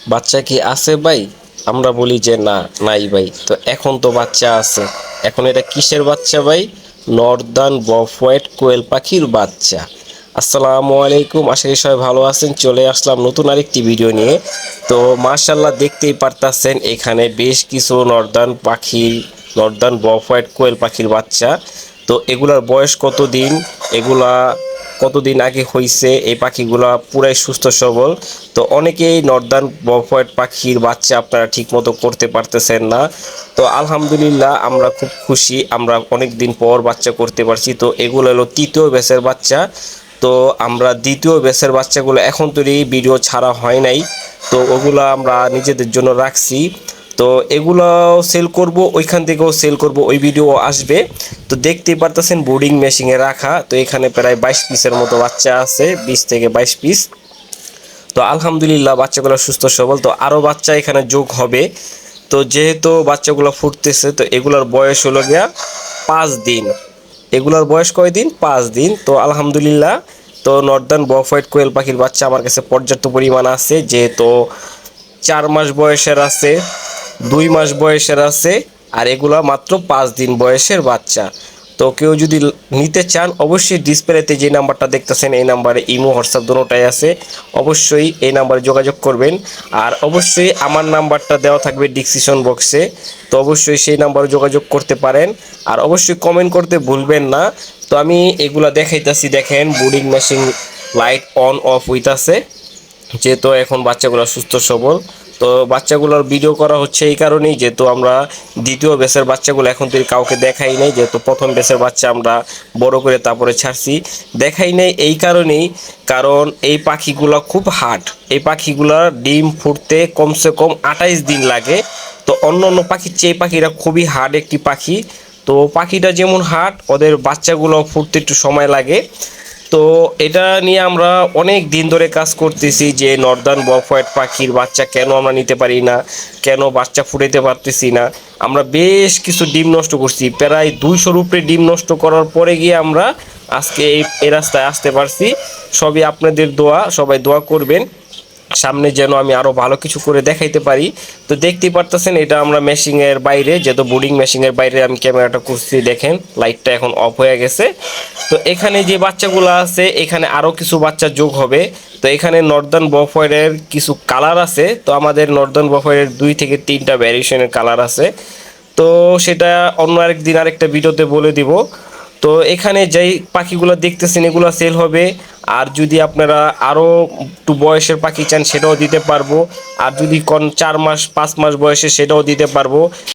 বাচ্চা কি আছে ভাই? আমরা বলি যে না, নাই ভাই। তো এখন তো বাচ্চা আছে। এখন এটা কিসের বাচ্চা ভাই? নর্দার্ন বফওয়েট কোয়েল পাখির বাচ্চা। আসসালামু আলাইকুম, আশা করি সবাই ভালো আছেন। চলে আসলাম নতুন আরেকটি ভিডিও নিয়ে। তো মাশাআল্লাহ, দেখতেই পারতাছেন এখানে বেশ কিছু নর্দার্ন বফওয়েট কোয়েল পাখির বাচ্চা। তো এগুলার বয়স কতদিন, এগুলা কতদিন আগে হইছে, এই পাখিগুলা পুরাই সুস্থ সবল। তো অনেকেই নর্দার্ন বফওয়েট পাখির বাচ্চা আপনারা ঠিক মতো করতে পারতেছেন না। তো আলহামদুলিল্লাহ আমরা খুব খুশি, আমরা অনেক দিন পর বাচ্চা করতে পারছি। তো এগুলো হলো তৃতীয় ব্যাচের বাচ্চা। তো আমরা দ্বিতীয় ব্যাচের বাচ্চাগুলো এখন তৈরি ভিডিও ছাড়া হয় নাই, তো ওগুলো আমরা নিজেদের জন্য রাখছি। তো এগুলাও সেল করব, ওইখান থেকেও সেল করব, ওই ভিডিও আসবে। তো দেখতেই পারতেছেন বোর্ডিং মেশিনে রাখা। তো এখানে প্রায় 22 পিসের মতো বাচ্চা আছে, 20 থেকে 22 পিস। তো আলহামদুলিল্লাহ বাচ্চাগুলো সুস্থ সবল। তো আরও বাচ্চা এখানে যোগ হবে। তো যেহেতু বাচ্চাগুলো ফুটতেছে, তো এগুলোর বয়স হলো গিয়া 5 দিন। এগুলোর বয়স কয়দিন? 5 দিন। তো আলহামদুলিল্লাহ, তো নর্দার্ন বফ হোয়াইট কোয়েল পাখির বাচ্চা আমার কাছে পর্যাপ্ত পরিমাণ আছে। যেহেতু 4 মাস বয়সের আছে, 2 মাস বয়সের আছে, আর এগুলা মাত্র 5 দিন বয়সের বাচ্চা। তো কেউ যদি নিতে চান, অবশ্যই ডিসপ্লেতে যে নাম্বারটা দেখতেছেন এই নাম্বারে ইমো হোয়াটসঅ্যাপ দুটোটাই আছে, অবশ্যই এই নাম্বারে যোগাযোগ করবেন। আর অবশ্যই আমার নাম্বারটা দেওয়া থাকবে ডিসক্রিপশন বক্সে, তো অবশ্যই সেই নাম্বারে যোগাযোগ করতে পারেন। আর অবশ্যই কমেন্ট করতে ভুলবেন না। তো আমি এগুলা দেখাইতাছি, দেখেন boarding machine light on of হইতাছে, যেহেতু এখন বাচ্চাগুলো সুস্থ সবল। তো বাচ্চাগুলোর ভিডিও করা হচ্ছে এই কারণেই, যেহেতু আমরা দ্বিতীয় ব্যাচের বাচ্চাগুলো এখন থেকে কাউকে দেখাই নাই, যেহেতু প্রথম ব্যাচের বাচ্চা আমরা বড় করে তারপরে ছাড়ছি। দেখাই নাই এই কারণেই, কারণ এই পাখিগুলো খুব হার্ড। এই পাখিগুলোর ডিম ফুটতে কমসে কম 28 দিন লাগে। তো অন্য অন্য পাখির চেয়ে পাখিরা খুবই হার্ড একটি পাখি। তো পাখিটা যেমন হার্ড, ওদের বাচ্চাগুলো ফুটতে একটু সময় লাগে। তো এটা নিয়ে আমরা অনেক দিন ধরে কাজ করতেছি যে নর্দার্ন বফ হোয়াইট পাখির বাচ্চা কেন আমরা নিতে পারি না, কেন বাচ্চা ফুটাইতে পারতেছি না। আমরা বেশ কিছু ডিম নষ্ট করছি, প্রায় 200-র উপরে ডিম নষ্ট করার পরে গিয়ে আমরা আজকে এই রাস্তায় আসতে পারছি। সবই আপনাদের দোয়া, সবাই দোয়া করবেন সামনে যেন আমি আরো ভালো কিছু করে দেখাইতে পারি। তো দেখতেই পারতেছেন এটা আমরা মেশিনের বাইরে, যেহেতু বোর্ডিং মেশিনের বাইরে আমি ক্যামেরাটা করছি, দেখেন লাইটটা এখন অফ হয়ে গেছে। তো এখানে যে বাচ্চাগুলো আছে, এখানে আরো কিছু বাচ্চা যোগ হবে। তো এখানে নর্দার্ন বফওয়েটের কিছু কালার আছে। তো আমাদের নর্দার্ন বফওয়েটের 2 থেকে 3টা ভ্যারিয়েশনের কালার আছে। তো সেটা অন্য আরেকদিন আরেকটা ভিডিওতে বলে দিব। তো এখানে যেই পাখিগুলো দেখতেছেন এগুলো সেল হবে। আর যদি আপনারা আরও একটু বয়সের পাখি চান সেটাও দিতে পারবো। আর যদি কোন 4 মাস 5 মাস বয়সে সেটাও দিতে পারবো।